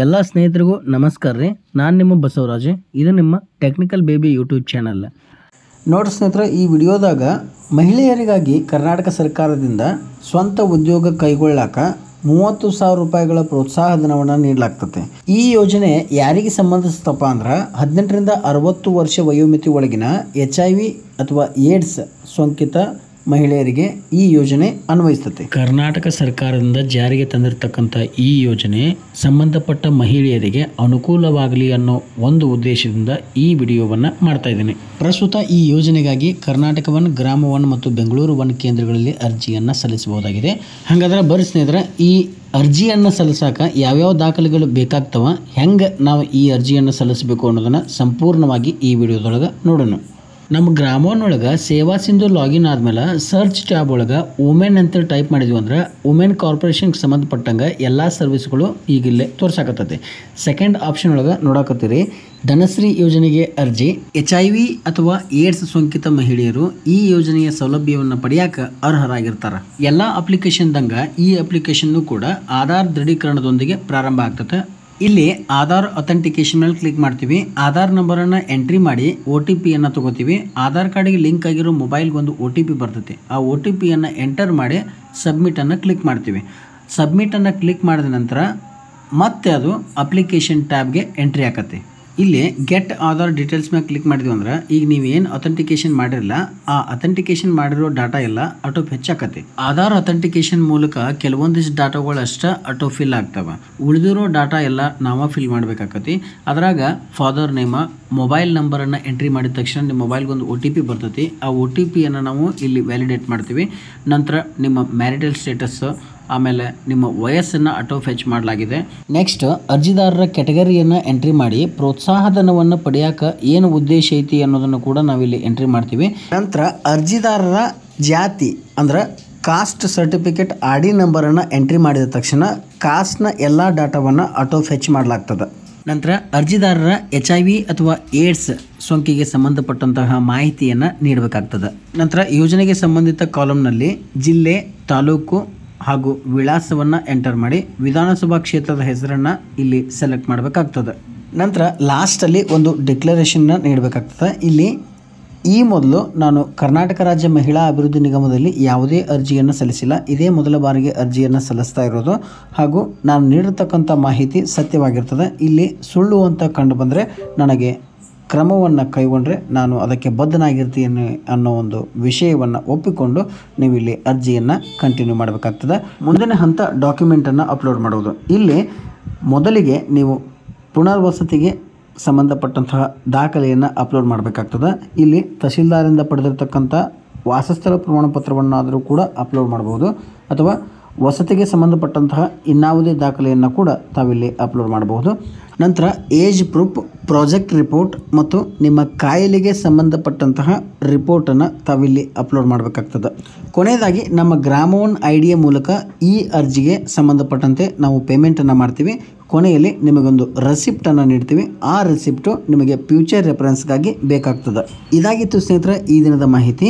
ಎಲ್ಲ ಸ್ನೇಹಿತರಿಗೂ ನಮಸ್ಕಾರ ರೀ. ನಾನು ನಿಮ್ಮ ಬಸವರಾಜ್. ಇದು ನಿಮ್ಮ ಟೆಕ್ನಿಕಲ್ ಬೇಬಿ ಯೂಟ್ಯೂಬ್ ಚಾನಲ್. ನೋಡಿ ಸ್ನೇಹಿತರೆ, ಈ ವಿಡಿಯೋದಾಗ ಮಹಿಳೆಯರಿಗಾಗಿ ಕರ್ನಾಟಕ ಸರ್ಕಾರದಿಂದ ಸ್ವಂತ ಉದ್ಯೋಗ ಕೈಗೊಳ್ಳಾಕ 30,000 ರೂಪಾಯಿಗಳ ಪ್ರೋತ್ಸಾಹ ಧನವನ್ನು ನೀಡಲಾಗ್ತದೆ. ಈ ಯೋಜನೆ ಯಾರಿಗೆ ಸಂಬಂಧಿಸ್ತಪ್ಪ ಅಂದ್ರೆ 18 ರಿಂದ 60 ವರ್ಷ ವಯೋಮಿತಿ ಒಳಗಿನ HIV ಅಥವಾ ಏಡ್ಸ್ ಸೋಂಕಿತ ಮಹಿಳೆಯರಿಗೆ ಈ ಯೋಜನೆ ಅನ್ವಯಿಸ್ತದೆ. ಕರ್ನಾಟಕ ಸರ್ಕಾರದಿಂದ ಜಾರಿಗೆ ತಂದಿರತಕ್ಕಂಥ ಈ ಯೋಜನೆ ಸಂಬಂಧಪಟ್ಟ ಮಹಿಳೆಯರಿಗೆ ಅನುಕೂಲವಾಗಲಿ ಅನ್ನೋ ಒಂದು ಉದ್ದೇಶದಿಂದ ಈ ವಿಡಿಯೋವನ್ನು ಮಾಡ್ತಾ ಇದ್ದೀನಿ. ಪ್ರಸ್ತುತ ಈ ಯೋಜನೆಗಾಗಿ ಕರ್ನಾಟಕ ಒನ್, ಗ್ರಾಮ ಒನ್ ಮತ್ತು ಬೆಂಗಳೂರು ಒನ್ ಕೇಂದ್ರಗಳಲ್ಲಿ ಅರ್ಜಿಯನ್ನು ಸಲ್ಲಿಸಬಹುದಾಗಿದೆ. ಹಾಗಾದ್ರೆ ಬರ್ರಿ ಸ್ನೇಹಿತರೆ, ಈ ಅರ್ಜಿಯನ್ನು ಸಲ್ಲಿಸಾಕ ಯಾವ್ಯಾವ ದಾಖಲೆಗಳು ಬೇಕಾಗ್ತವ, ಹೆಂಗೆ ನಾವು ಈ ಅರ್ಜಿಯನ್ನು ಸಲ್ಲಿಸಬೇಕು ಅನ್ನೋದನ್ನು ಸಂಪೂರ್ಣವಾಗಿ ಈ ವಿಡಿಯೋದೊಳಗೆ ನೋಡೋಣ. ನಮ್ಮ ಗ್ರಾಮ ಒಳಗೆ ಸೇವಾ ಸಿಂಧು ಲಾಗಿನ್ ಆದಮೇಲೆ ಸರ್ಚ್ ಟ್ಯಾಬ್ ಒಳಗೆ ವುಮೆನ್ ಅಂತೇಳಿ ಟೈಪ್ ಮಾಡಿದ್ವಿ ಅಂದ್ರೆ ವುಮೆನ್ ಕಾರ್ಪೊರೇಷನ್ಗೆ ಸಂಬಂಧಪಟ್ಟಂಗೆ ಎಲ್ಲ ಸರ್ವಿಸ್ಗಳು ಈಗಿಲ್ಲೇ ತೋರ್ಸಾಕತ್ತೈತಿ. ಸೆಕೆಂಡ್ ಆಪ್ಷನ್ ಒಳಗೆ ನೋಡಾಕತ್ತೀರಿ ಧನಶ್ರೀ ಯೋಜನೆಗೆ ಅರ್ಜಿ. HIV ಅಥವಾ ಏಡ್ಸ್ ಸೋಂಕಿತ ಮಹಿಳೆಯರು ಈ ಯೋಜನೆಯ ಸೌಲಭ್ಯವನ್ನು ಪಡೆಯಾಕ ಅರ್ಹರಾಗಿರ್ತಾರೆ. ಎಲ್ಲ ಅಪ್ಲಿಕೇಶನ್ದಂಗೆ ಈ ಅಪ್ಲಿಕೇಶನ್ನು ಕೂಡ ಆಧಾರ್ ದೃಢೀಕರಣದೊಂದಿಗೆ ಪ್ರಾರಂಭ ಆಗ್ತದೆ. ಇಲ್ಲಿ ಆಧಾರ್ ಅಥೆಂಟಿಕೇಶನ್ ಮೇಲೆ ಕ್ಲಿಕ್ ಮಾಡ್ತೀವಿ. ಆಧಾರ್ ನಂಬರನ್ನು ಎಂಟ್ರಿ ಮಾಡಿ OTPಯನ್ನು ತಗೋತೀವಿ. ಆಧಾರ್ ಕಾರ್ಡಿಗೆ ಲಿಂಕ್ ಆಗಿರೋ ಮೊಬೈಲ್ಗೆ ಒಂದು OTP ಬರ್ತೈತಿ. ಆ OTPಯನ್ನು ಎಂಟರ್ ಮಾಡಿ ಸಬ್ಮಿಟನ್ನು ಕ್ಲಿಕ್ ಮಾಡ್ತೀವಿ. ಸಬ್ಮಿಟನ್ನು ಕ್ಲಿಕ್ ಮಾಡಿದ ನಂತರ ಮತ್ತೆ ಅದು ಅಪ್ಲಿಕೇಶನ್ ಟ್ಯಾಬ್ಗೆ ಎಂಟ್ರಿ ಆಕತ್ತೆ. ಇಲ್ಲಿ ಗೆಟ್ ಆಧಾರ್ ಡೀಟೇಲ್ಸ್ ಮೇಲೆ ಕ್ಲಿಕ್ ಮಾಡಿದ್ವಿ ಅಂದ್ರೆ ಈಗ ನೀವು ಏನು ಅಥೆಂಟಿಕೇಶನ್ ಮಾಡಿರಲ್ಲ ಆ ಅಥೆಂಟಿಕೇಶನ್ ಮಾಡಿರೋ ಡಾಟಾ ಎಲ್ಲ ಆಟೋ ಹೆಚ್ಚಾಕತ್ತೆ. ಆಧಾರ್ ಅಥೆಂಟಿಕೇಶನ್ ಮೂಲಕ ಕೆಲವೊಂದಿಷ್ಟು ಡಾಟಾಗಳು ಅಷ್ಟೇ ಆಟೋ ಫಿಲ್ ಆಗ್ತವೆ. ಉಳಿದಿರೋ ಡಾಟಾ ಎಲ್ಲ ನಾವೇ ಫಿಲ್ ಮಾಡಬೇಕಾಕತಿ. ಅದ್ರಾಗ ಫಾದರ್ ನೇಮ, ಮೊಬೈಲ್ ನಂಬರನ್ನು ಎಂಟ್ರಿ ಮಾಡಿದ ತಕ್ಷಣ ನಿಮ್ಮ ಮೊಬೈಲ್ಗೆ ಒಂದು OTP ಬರ್ತೈತಿ. ಆ OTPಯನ್ನು ನಾವು ಇಲ್ಲಿ ವ್ಯಾಲಿಡೇಟ್ ಮಾಡ್ತೀವಿ. ನಂತರ ನಿಮ್ಮ ಮ್ಯಾರಿಟಲ್ ಸ್ಟೇಟಸ್, ಆಮೇಲೆ ನಿಮ್ಮ ವಯಸ್ಸನ್ನು ಆಟೋ ಫೆಚ್ ಮಾಡಲಾಗಿದೆ. ನೆಕ್ಸ್ಟ್ ಅರ್ಜಿದಾರರ ಕ್ಯಾಟಗರಿಯನ್ನು ಎಂಟ್ರಿ ಮಾಡಿ ಪ್ರೋತ್ಸಾಹಧನವನ್ನು ಪಡೆಯಾಕ ಏನು ಉದ್ದೇಶ ಐತಿ ಅನ್ನೋದನ್ನು ಕೂಡ ನಾವಿಲ್ಲಿ ಎಂಟ್ರಿ ಮಾಡ್ತೀವಿ. ನಂತರ ಅರ್ಜಿದಾರರ ಜಾತಿ ಅಂದ್ರೆ ಕಾಸ್ಟ್ ಸರ್ಟಿಫಿಕೇಟ್ RD ನಂಬರನ್ನು ಎಂಟ್ರಿ ಮಾಡಿದ ತಕ್ಷಣ ಕಾಸ್ಟ್ನ ಎಲ್ಲ ಡಾಟಾವನ್ನು ಆಟೋ ಫೆಚ್ ಮಾಡಲಾಗ್ತದೆ. ನಂತರ ಅರ್ಜಿದಾರರ HIV ಅಥವಾ ಏಡ್ಸ್ ಸೋಂಕಿಗೆ ಸಂಬಂಧಪಟ್ಟಂತಹ ಮಾಹಿತಿಯನ್ನು ನೀಡಬೇಕಾಗ್ತದೆ. ನಂತರ ಯೋಜನೆಗೆ ಸಂಬಂಧಿತ ಕಾಲಮ್ನಲ್ಲಿ ಜಿಲ್ಲೆ, ತಾಲೂಕು ಹಾಗೂ ವಿಳಾಸವನ್ನು ಎಂಟರ್ ಮಾಡಿ ವಿಧಾನಸಭಾ ಕ್ಷೇತ್ರದ ಹೆಸರನ್ನು ಇಲ್ಲಿ ಸೆಲೆಕ್ಟ್ ಮಾಡಬೇಕಾಗ್ತದೆ. ನಂತರ ಲಾಸ್ಟಲ್ಲಿ ಒಂದು ಡಿಕ್ಲರೇಷನ್ನ ನೀಡಬೇಕಾಗ್ತದೆ. ಇಲ್ಲಿ ಈ ಮೊದಲು ನಾನು ಕರ್ನಾಟಕ ರಾಜ್ಯ ಮಹಿಳಾ ಅಭಿವೃದ್ಧಿ ನಿಗಮದಲ್ಲಿ ಯಾವುದೇ ಅರ್ಜಿಯನ್ನು ಸಲ್ಲಿಸಿಲ್ಲ, ಇದೇ ಮೊದಲ ಬಾರಿಗೆ ಅರ್ಜಿಯನ್ನು ಸಲ್ಲಿಸ್ತಾ ಇರೋದು. ಹಾಗೂ ನಾನು ನೀಡಿರ್ತಕ್ಕಂಥ ಮಾಹಿತಿ ಸತ್ಯವಾಗಿರ್ತದೆ. ಇಲ್ಲಿ ಸುಳ್ಳು ಅಂತ ಕಂಡು ಬಂದರೆ ನನಗೆ ಕ್ರಮವನ್ನು ಕೈಗೊಂಡ್ರೆ ನಾನು ಅದಕ್ಕೆ ಬದ್ಧನಾಗಿರ್ತೀನಿ ಅನ್ನೋ ಒಂದು ವಿಷಯವನ್ನು ಒಪ್ಪಿಕೊಂಡು ನೀವು ಇಲ್ಲಿ ಅರ್ಜಿಯನ್ನು ಕಂಟಿನ್ಯೂ ಮಾಡಬೇಕಾಗ್ತದೆ. ಮುಂದಿನ ಹಂತ ಡಾಕ್ಯುಮೆಂಟನ್ನು ಅಪ್ಲೋಡ್ ಮಾಡೋದು. ಇಲ್ಲಿ ಮೊದಲಿಗೆ ನೀವು ಪುನರ್ವಸತಿಗೆ ಸಂಬಂಧಪಟ್ಟಂತಹ ದಾಖಲೆಯನ್ನು ಅಪ್ಲೋಡ್ ಮಾಡಬೇಕಾಗ್ತದೆ. ಇಲ್ಲಿ ತಹಸೀಲ್ದಾರಿಂದ ಪಡೆದಿರ್ತಕ್ಕಂಥ ವಾಸಸ್ಥಳ ಪ್ರಮಾಣಪತ್ರವನ್ನಾದರೂ ಕೂಡ ಅಪ್ಲೋಡ್ ಮಾಡ್ಬೋದು, ಅಥವಾ ವಸತಿಗೆ ಸಂಬಂಧಪಟ್ಟಂತಹ ಇನ್ನಾವುದೇ ದಾಖಲೆಯನ್ನು ಕೂಡ ತಾವಿಲ್ಲಿ ಅಪ್ಲೋಡ್ ಮಾಡಬಹುದು. ನಂತರ ಏಜ್ ಪ್ರೂಫ್, ಪ್ರಾಜೆಕ್ಟ್ ರಿಪೋರ್ಟ್ ಮತ್ತು ನಿಮ್ಮ ಕಾಯಿಲೆಗೆ ಸಂಬಂಧಪಟ್ಟಂತಹ ರಿಪೋರ್ಟನ್ನು ತಾವಿಲ್ಲಿ ಅಪ್ಲೋಡ್ ಮಾಡಬೇಕಾಗ್ತದೆ. ಕೊನೆಯದಾಗಿ ನಮ್ಮ ಗ್ರಾಮ ಒನ್ IDಯ ಮೂಲಕ ಈ ಅರ್ಜಿಗೆ ಸಂಬಂಧಪಟ್ಟಂತೆ ನಾವು ಪೇಮೆಂಟನ್ನು ಮಾಡ್ತೀವಿ. ಕೊನೆಯಲ್ಲಿ ನಿಮಗೊಂದು ರೆಸಿಪ್ಟನ್ನು ನೀಡ್ತೀವಿ. ಆ ರೆಸಿಪ್ಟು ನಿಮಗೆ ಫ್ಯೂಚರ್ ರೆಫರೆನ್ಸ್ಗಾಗಿ ಬೇಕಾಗ್ತದೆ. ಇದಾಗಿತ್ತು ಸ್ನೇಹಿತರೆ ಈ ದಿನದ ಮಾಹಿತಿ.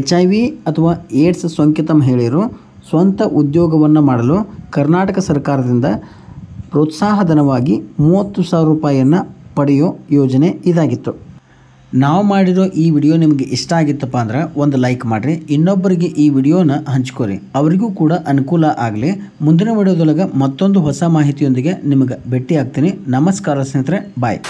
HIV ಅಥವಾ ಏಡ್ಸ್ ಸೋಂಕಿತ ಮಹಿಳೆಯರು ಸ್ವಂತ ಉದ್ಯೋಗವನ್ನು ಮಾಡಲು ಕರ್ನಾಟಕ ಸರ್ಕಾರದಿಂದ ಪ್ರೋತ್ಸಾಹಧನವಾಗಿ 30,000 ರೂಪಾಯಿಯನ್ನು ಪಡೆಯೋ ಯೋಜನೆ ಇದಾಗಿತ್ತು. ನಾವು ಮಾಡಿರೋ ಈ ವಿಡಿಯೋ ನಿಮಗೆ ಇಷ್ಟ ಆಗಿತ್ತಪ್ಪ ಅಂದ್ರೆ ಒಂದು ಲೈಕ್ ಮಾಡಿರಿ, ಇನ್ನೊಬ್ಬರಿಗೆ ಈ ವಿಡಿಯೋನ ಹಂಚ್ಕೋರಿ, ಅವರಿಗೂ ಕೂಡ ಅನುಕೂಲ ಆಗಲಿ. ಮುಂದಿನ ವಿಡಿಯೋದೊಳಗೆ ಮತ್ತೊಂದು ಹೊಸ ಮಾಹಿತಿಯೊಂದಿಗೆ ನಿಮಗೆ ಭೇಟಿ ಆಗ್ತೀನಿ. ನಮಸ್ಕಾರ ಸ್ನೇಹಿತರೆ, ಬಾಯ್.